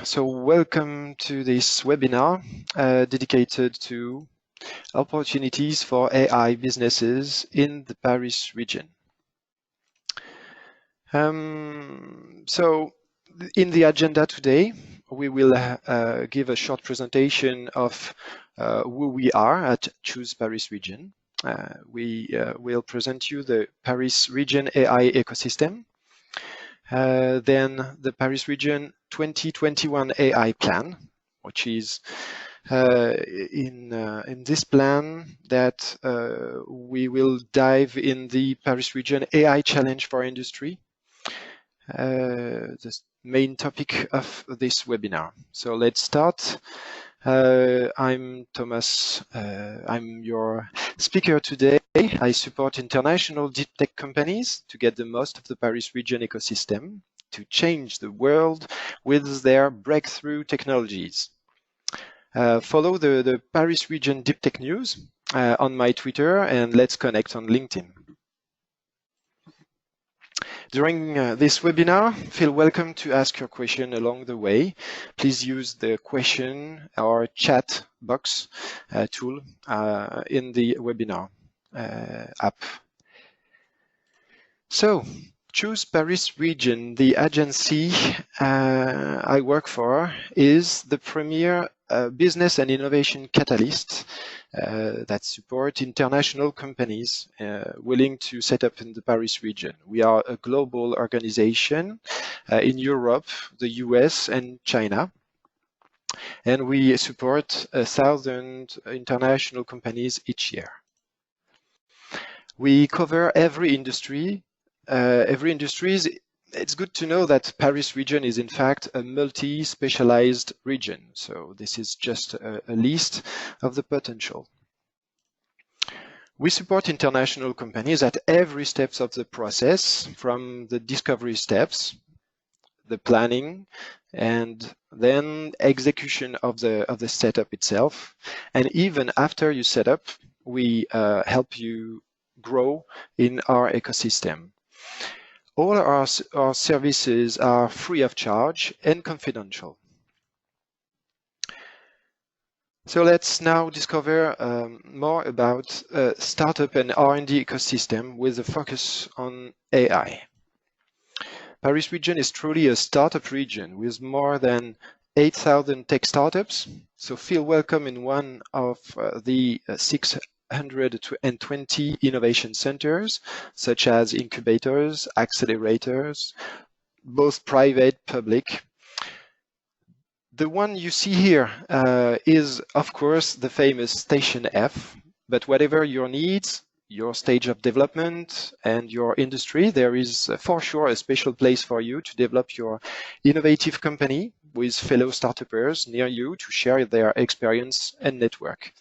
So welcome to this webinar dedicated to opportunities for AI businesses in the Paris region. So in the agenda today, we will give a short presentation of who we are at Choose Paris Region. We will present you the Paris region AI ecosystem. Then the Paris region 2021 AI plan, which is in this plan that we will dive in the Paris region AI challenge for industry, the main topic of this webinar. So let's start. I'm Thomas. I'm your speaker today. I support international deep tech companies to get the most of the Paris region ecosystem to change the world with their breakthrough technologies. Follow the Paris region deep tech news on my Twitter, and let's connect on LinkedIn. During this webinar, feel welcome to ask your question along the way. Please use the question or chat box tool in the webinar app. So, Choose Paris Region, the agency I work for, is the premier business and innovation catalyst that support international companies willing to set up in the Paris region. We are a global organization in Europe, the US, and China. And we support 1,000 international companies each year. We cover every industry. It's good to know that Paris region is in fact a multi-specialized region. So this is just a list of the potential. We support international companies at every steps of the process, from the discovery steps, the planning, and then execution of the setup itself. And even after you set up, we help you grow in our ecosystem. All our services are free of charge and confidential. So let's now discover more about startup and R&D ecosystem with a focus on AI. Paris region is truly a startup region with more than 8,000 tech startups. So feel welcome in one of the 620 innovation centers, such as incubators, accelerators, both private, public. The one you see here is, of course, the famous Station F, but whatever your needs, your stage of development, and your industry, there is for sure a special place for you to develop your innovative company with fellow startuppers near you to share their experience and network.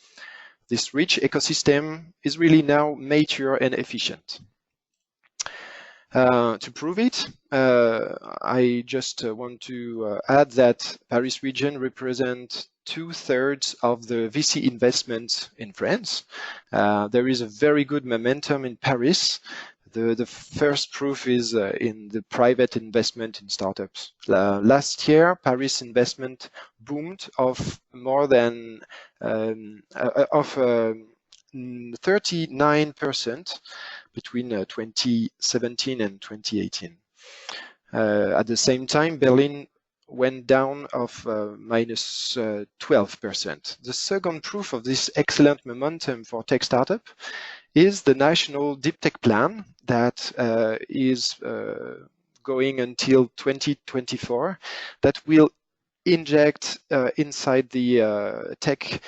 This rich ecosystem is really now mature and efficient. To prove it, I just want to add that Paris region represents 2/3 of the VC investment in France. There is a very good momentum in Paris. The first proof is in the private investment in startups. Last year, Paris investment boomed of more than 39% between 2017 and 2018. At the same time, Berlin went down of minus 12%. The second proof of this excellent momentum for tech startup is the national deep tech plan that is going until 2024, that will inject inside the tech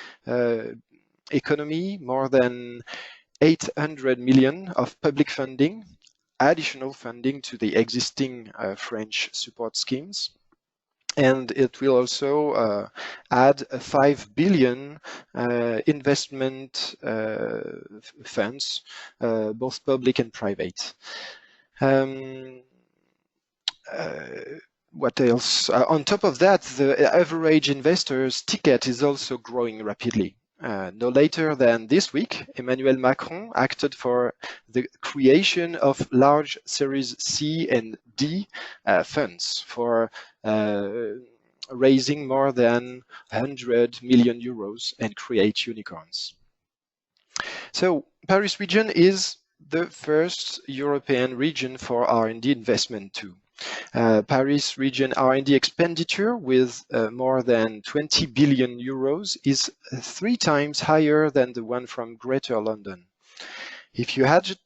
economy more than 800 million of public funding, additional funding to the existing French support schemes. And it will also add a 5 billion investment funds, both public and private. What else? On top of that, the average investor's ticket is also growing rapidly. No later than this week, Emmanuel Macron acted for the creation of large Series C and D funds for raising more than 100 million euros and create unicorns. So Paris region is the first European region for R&D investment too. Paris region R&D expenditure with more than 20 billion euros is 3 times higher than the one from Greater London. If you had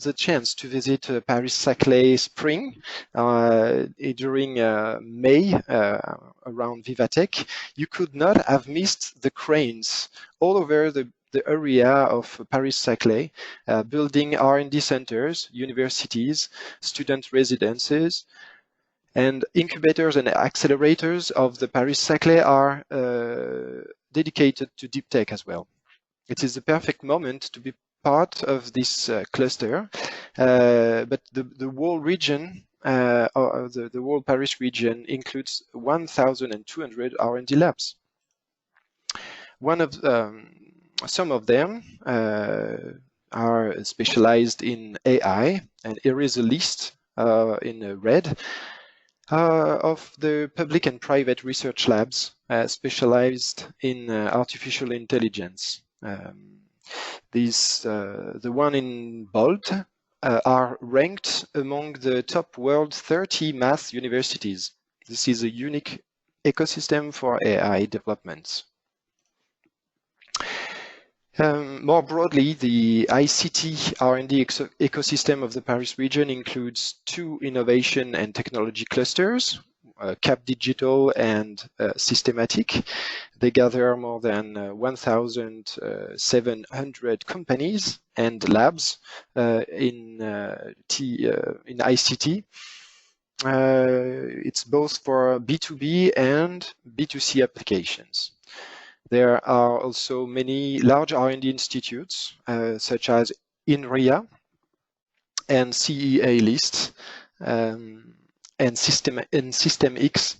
the chance to visit Paris-Saclay spring during May around Vivatech, you could not have missed the cranes all over the area of Paris-Saclay, building R&D centers, universities, student residences, and incubators and accelerators of the Paris-Saclay are dedicated to deep tech as well. It is the perfect moment to be part of this cluster, but the whole region, or the whole Paris region, includes 1,200 R&D labs. Some of them are specialized in AI, and here is a list in red of the public and private research labs specialized in artificial intelligence. The one in bold are ranked among the top world 30 math universities. This is a unique ecosystem for AI development. More broadly, the ICT R&D ecosystem of the Paris region includes 2 innovation and technology clusters, Cap Digital and Systematic. They gather more than 1,700 companies and labs in ICT. It's both for B2B and B2C applications. There are also many large R&D institutes, such as INRIA and CEA List, and System X,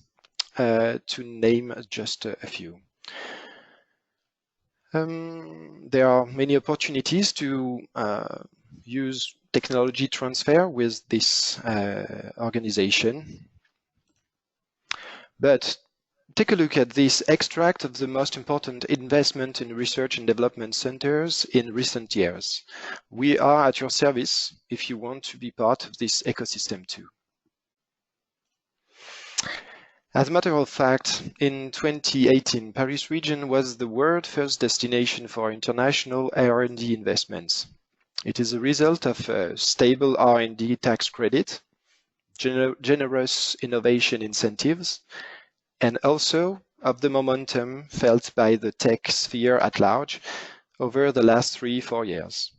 to name just a few. There are many opportunities to use technology transfer with this organization. But take a look at this extract of the most important investment in research and development centers in recent years. We are at your service if you want to be part of this ecosystem too. As a matter of fact, in 2018, Paris region was the world's first destination for international R&D investments. It is a result of a stable R&D tax credit, generous innovation incentives, and also of the momentum felt by the tech sphere at large over the last 3-4 years.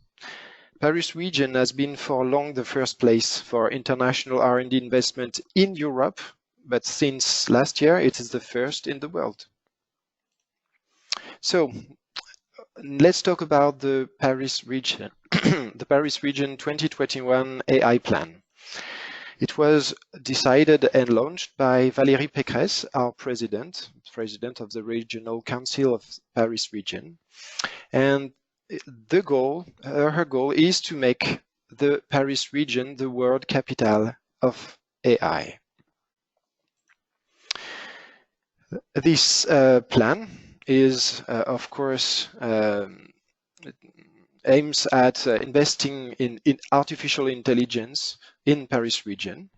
Paris region has been for long the first place for international R&D investment in Europe, but since last year it is the first in the world. So let's talk about the Paris region, the Paris region 2021 AI plan. It was decided and launched by Valérie Pécresse, our president of the Regional Council of Paris region. And her goal is to make the Paris region the world capital of AI. This plan is, of course, aims at investing in artificial intelligence in Paris region.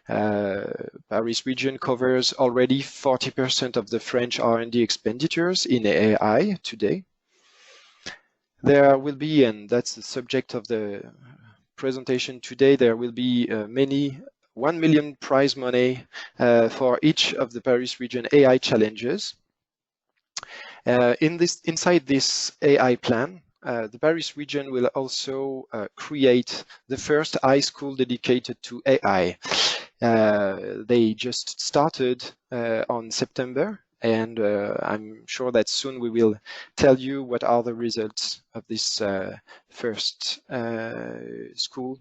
Paris region covers already 40% of the French R&D expenditures in AI today. There will be, and that's the subject of the presentation today, there will be 1 million prize money for each of the Paris region AI challenges. Inside this AI plan, the Paris region will also create the first high school dedicated to AI. They just started on September, and I'm sure that soon we will tell you what are the results of this first school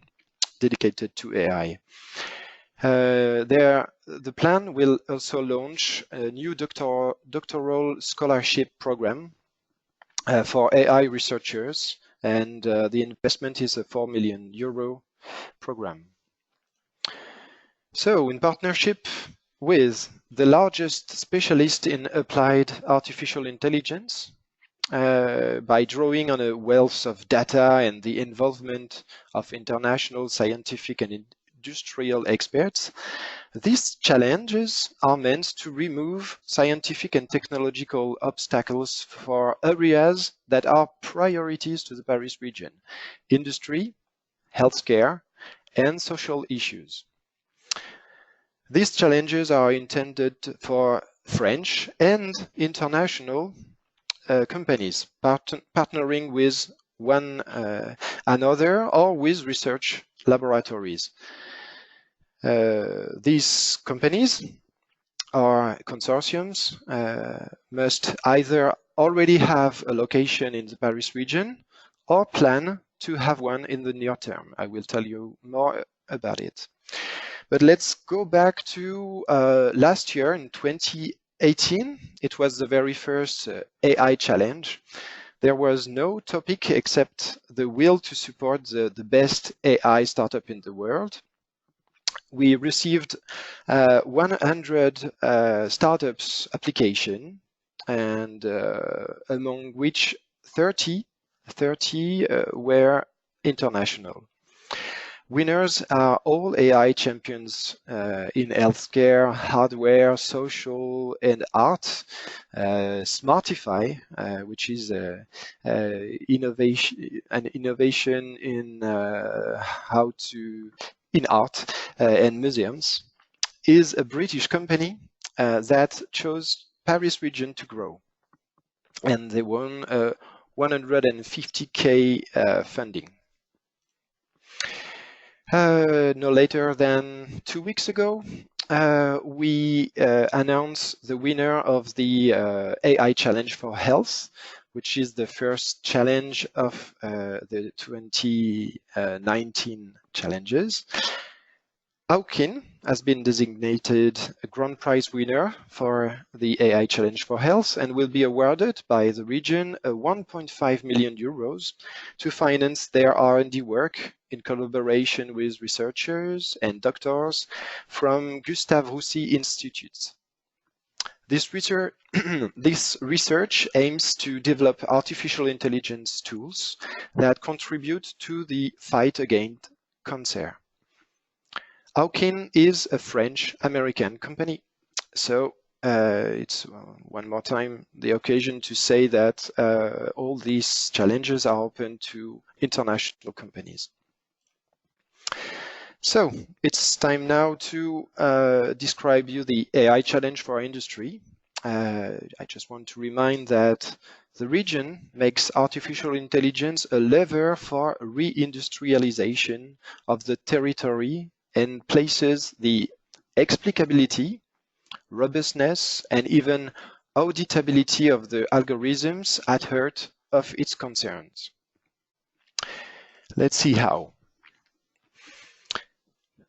dedicated to AI. The plan will also launch a new doctoral scholarship program for AI researchers, and the investment is a 4 million euro program. So in partnership with the largest specialist in applied artificial intelligence, by drawing on a wealth of data and the involvement of international scientific and industrial experts. These challenges are meant to remove scientific and technological obstacles for areas that are priorities to the Paris region: industry, healthcare, and social issues. These challenges are intended for French and international companies partnering with one another or with research laboratories. These companies or consortiums must either already have a location in the Paris region or plan to have one in the near term. I will tell you more about it. But let's go back to last year in 2018. It was the very first AI challenge. There was no topic except the will to support the best AI startup in the world. We received 100 startups application, and among which 30 were international. Winners are all AI champions in healthcare, hardware, social, and art. Smartify, which is an innovation in in art and museums, is a British company that chose Paris region to grow, and they won 150K funding. No later than 2 weeks ago, we announced the winner of the AI Challenge for Health, which is the first challenge of the 2019 challenges. Aukin has been designated a grand prize winner for the AI Challenge for Health and will be awarded by the region 1.5 million euros to finance their R&D work in collaboration with researchers and doctors from Gustave Roussy Institutes. This research aims to develop artificial intelligence tools that contribute to the fight against cancer. Aukin is a French-American company, so it's one more time the occasion to say that all these challenges are open to international companies. So it's time now to describe you the AI challenge for our industry. I just want to remind that the region makes artificial intelligence a lever for reindustrialization of the territory and places the explicability, robustness, and even auditability of the algorithms at heart of its concerns. Let's see how.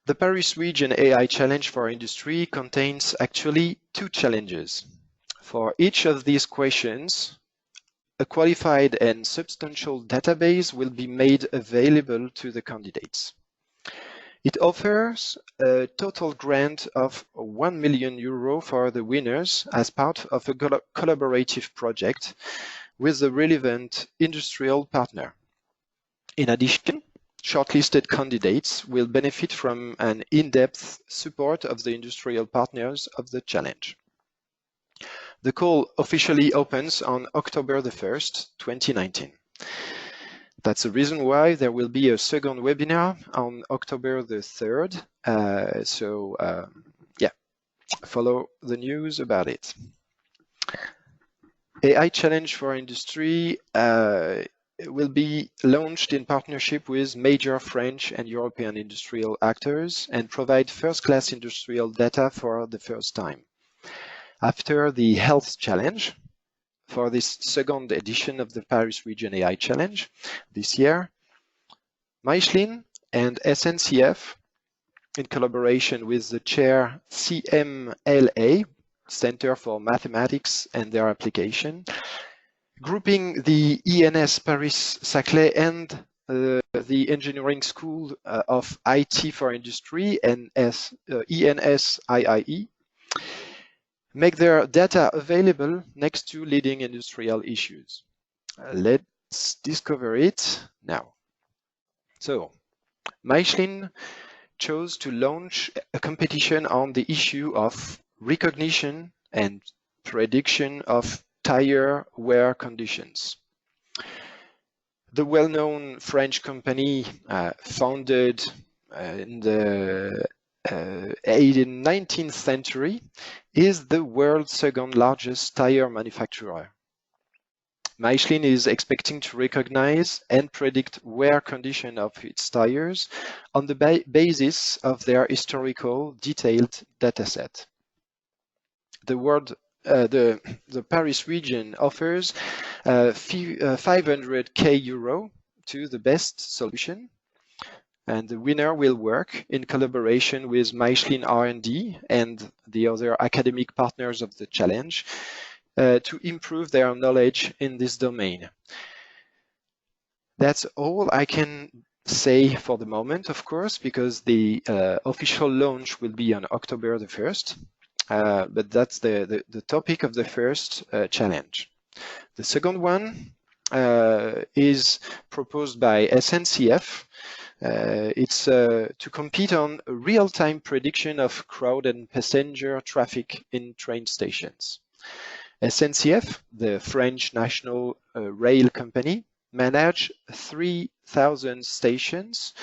The Paris Region AI Challenge for Industry contains actually 2 challenges. For each of these questions, a qualified and substantial database will be made available to the candidates. It offers a total grant of 1 million euro for the winners as part of a collaborative project with the relevant industrial partner. In addition, shortlisted candidates will benefit from an in-depth support of the industrial partners of the challenge. The call officially opens on October the 1st, 2019. That's the reason why there will be a second webinar on October the 3rd. Follow the news about it. AI Challenge for Industry will be launched in partnership with major French and European industrial actors and provide first-class industrial data for the first time. After the Health Challenge, for this second edition of the Paris Region AI Challenge this year, Michelin and SNCF, in collaboration with the chair CMLA, Center for Mathematics and their Application, grouping the ENS Paris-Saclay and the Engineering School of IT for Industry and ENSIIE, make their data available next to leading industrial issues. Let's discover it now. So, Michelin chose to launch a competition on the issue of recognition and prediction of tire wear conditions. The well-known French company founded in the 19th century is the world's second largest tire manufacturer. Michelin is expecting to recognize and predict wear condition of its tires on the basis of their historical detailed dataset. The Paris region offers 500k euro to the best solution, and the winner will work in collaboration with Michelin R&D and the other academic partners of the challenge to improve their knowledge in this domain. That's all I can say for the moment, of course, because the official launch will be on October the 1st. But that's the topic of the first challenge. The second one is proposed by SNCF. It's to compete on real-time prediction of crowd and passenger traffic in train stations. SNCF, the French national rail company, manage 3,000 stations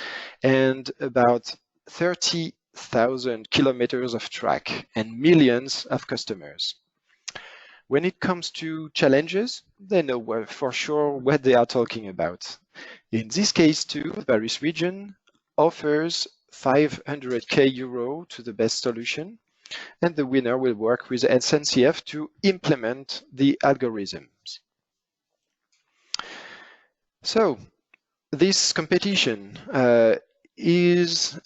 and about 30,000 kilometers of track and millions of customers. When it comes to challenges, they know for sure what they are talking about. In this case too, the Paris region offers 500k euro to the best solution, and the winner will work with SNCF to implement the algorithms. So this competition is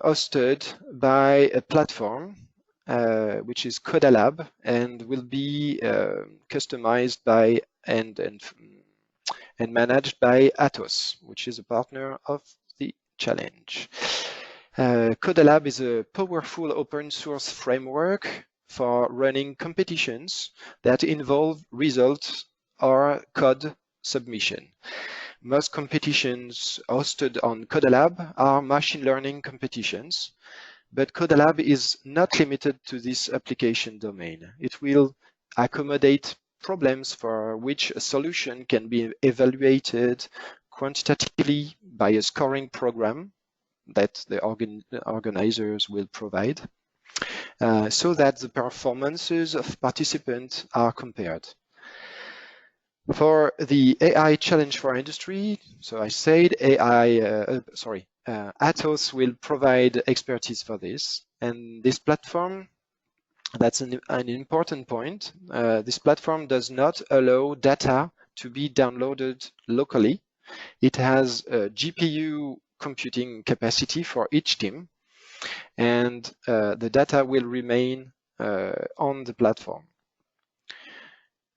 hosted by a platform which is CodaLab and will be customized by and managed by Atos, which is a partner of the challenge. CodaLab is a powerful open source framework for running competitions that involve results or code submission. Most competitions hosted on CodaLab are machine learning competitions, but CodaLab is not limited to this application domain. It will accommodate problems for which a solution can be evaluated quantitatively by a scoring program that the organizers will provide, so that the performances of participants are compared. For the AI challenge for industry, so I said Atos will provide expertise for this, and this platform, that's an important point. This platform does not allow data to be downloaded locally. It has a GPU computing capacity for each team, and the data will remain on the platform.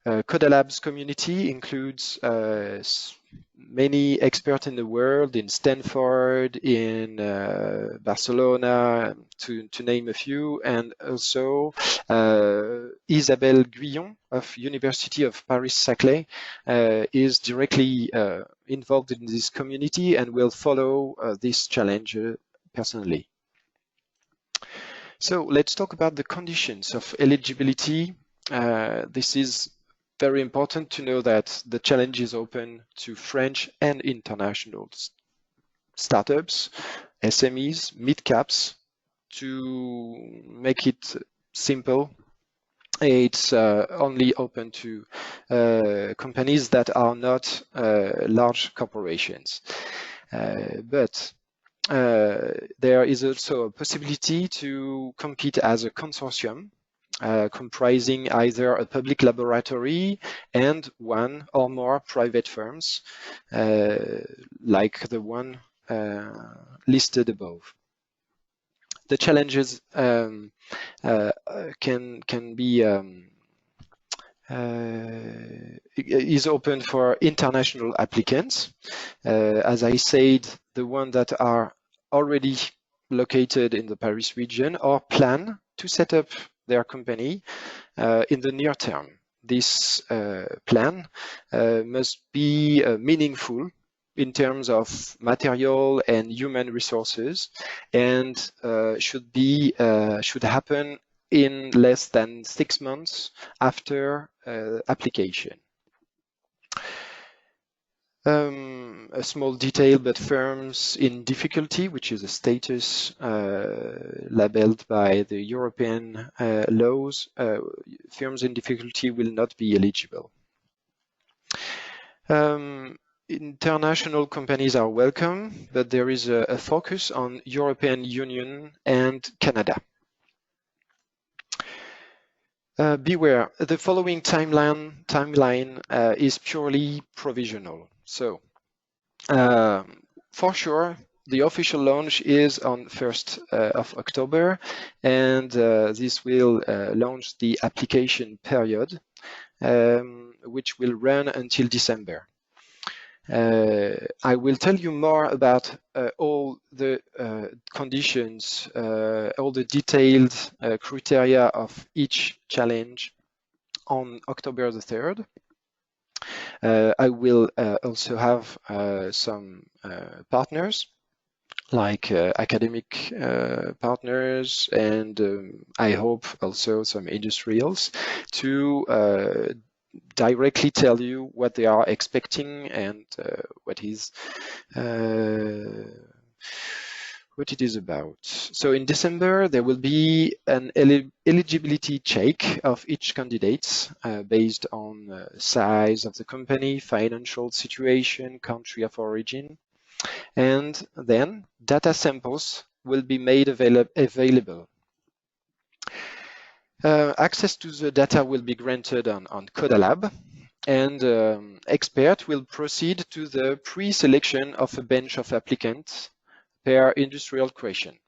CodaLab's community includes many experts in the world, in Stanford, in Barcelona, to name a few, and also Isabelle Guyon of University of Paris-Saclay is directly involved in this community and will follow this challenge personally. So let's talk about the conditions of eligibility. This is very important to know that the challenge is open to French and international startups, SMEs, mid-caps. To make it simple, it's only open to companies that are not large corporations. But there is also a possibility to compete as a consortium, comprising either a public laboratory and one or more private firms, like the one listed above. The challenges can be is open for international applicants. As I said, the ones that are already located in the Paris region or plan to set up their company in the near term. This plan must be meaningful in terms of material and human resources, and should happen in less than 6 months after application. A small detail, but firms in difficulty, which is a status labeled by the European laws, firms in difficulty will not be eligible. International companies are welcome, but there is a focus on European Union and Canada. Beware, the following timeline is purely provisional. So, for sure, the official launch is on 1st of October, and this will launch the application period, which will run until December. I will tell you more about all the conditions, all the detailed criteria of each challenge on October the 3rd. I will also have some partners, like academic partners, and I hope also some industrials, to directly tell you what they are expecting and what it is about. So in December, there will be an eligibility check of each candidate based on size of the company, financial situation, country of origin, and then data samples will be made available. Access to the data will be granted on CodaLab, and expert will proceed to the pre-selection of a bench of applicants per industrial question.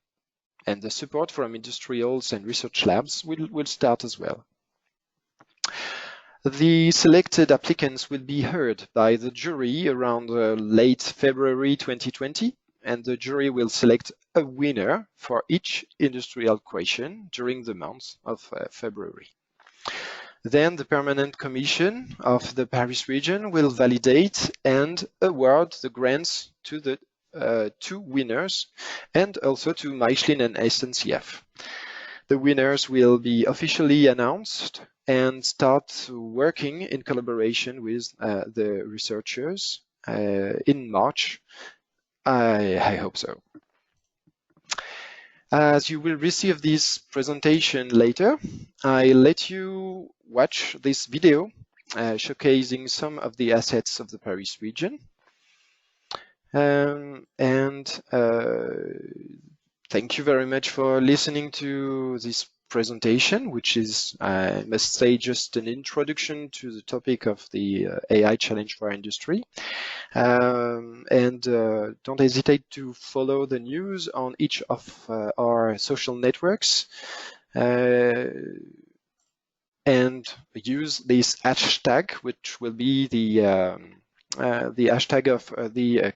And the support from industrials and research labs will start as well. The selected applicants will be heard by the jury around late February 2020, and the jury will select a winner for each industrial question during the month of February. Then the Permanent Commission of the Paris region will validate and award the grants to the 2 winners, and also to Michelin and SNCF. The winners will be officially announced and start working in collaboration with the researchers in March. I hope so. As you will receive this presentation later, I let you watch this video showcasing some of the assets of the Paris region. Thank you very much for listening to this presentation, which is, I must say, just an introduction to the topic of the AI challenge for industry. Don't hesitate to follow the news on each of our social networks, and use this hashtag, which will be the hashtag of the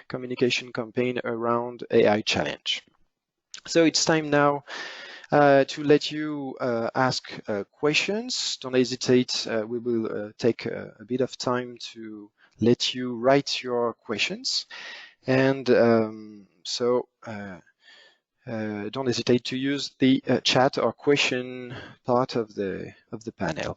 communication campaign around AI challenge. So it's time now to let you ask questions. Don't hesitate. We will take a bit of time to let you write your questions, and so don't hesitate to use the chat or question part of the panel.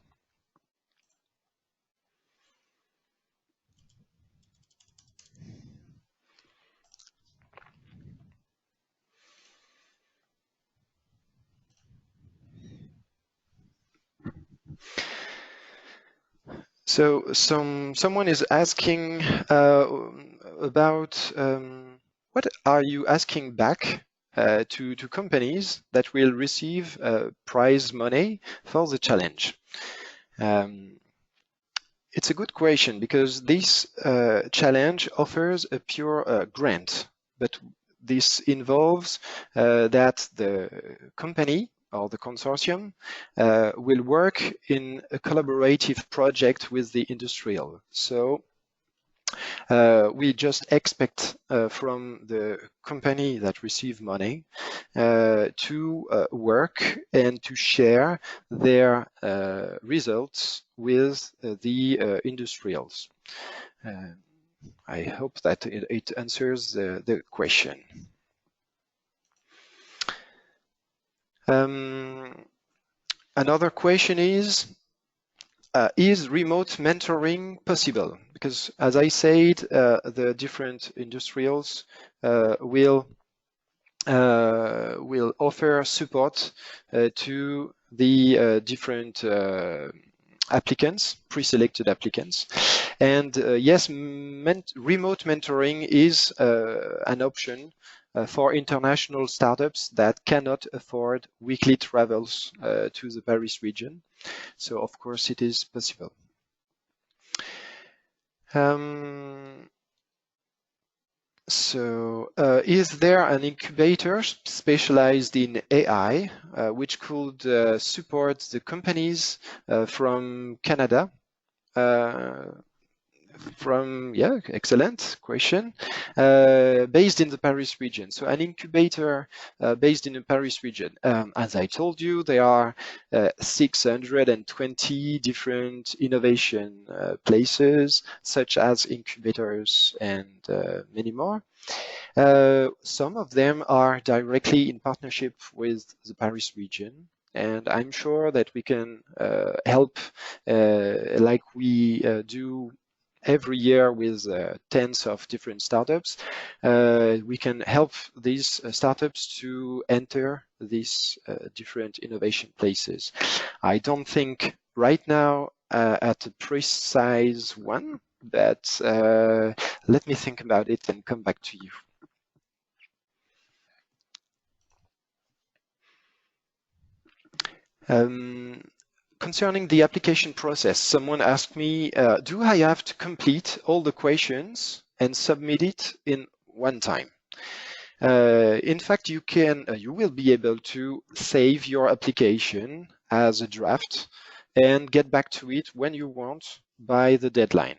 So someone is asking about what are you asking back to companies that will receive prize money for the challenge? It's a good question, because this challenge offers a pure grant, but this involves that the company or the consortium will work in a collaborative project with the industrial. So We just expect from the company that receive money to work and to share their results with the industrials. I hope that it answers the question. Another question is remote mentoring possible? Because as I said, the different industrials will offer support to the different applicants, pre-selected applicants. And yes, remote mentoring is an option for international startups that cannot afford weekly travels to the Paris region. So of course it is possible. Is there an incubator specialized in AI which could support the companies from Canada? Excellent question. Based in the Paris region. So an incubator based in the Paris region. As I told you, there are 620 different innovation places, such as incubators and many more. Some of them are directly in partnership with the Paris region. And I'm sure that we can help like we do every year with tens of different startups. We can help these startups to enter these different innovation places. I don't think right now at a precise one, but let me think about it and come back to you. Concerning the application process, someone asked me, do I have to complete all the questions and submit it in one time? In fact, you will be able to save your application as a draft and get back to it when you want by the deadline.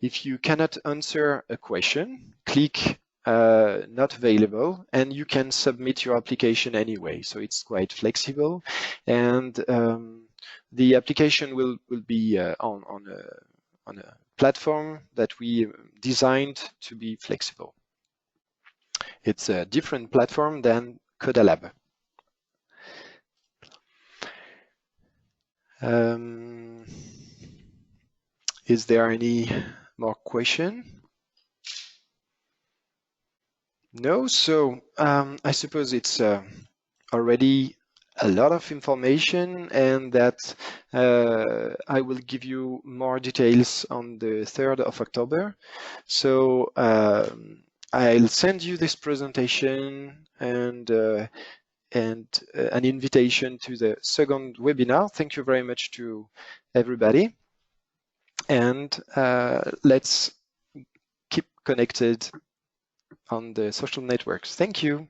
If you cannot answer a question, click not available, and you can submit your application anyway. So it's quite flexible, and the application will be on a platform that we designed to be flexible. It's a different platform than CodaLab. Is there any more question? No, so I suppose it's already a lot of information, and that I will give you more details on the 3rd of October. So I'll send you this presentation and an invitation to the second webinar. Thank you very much to everybody, and let's keep connected on the social networks. Thank you.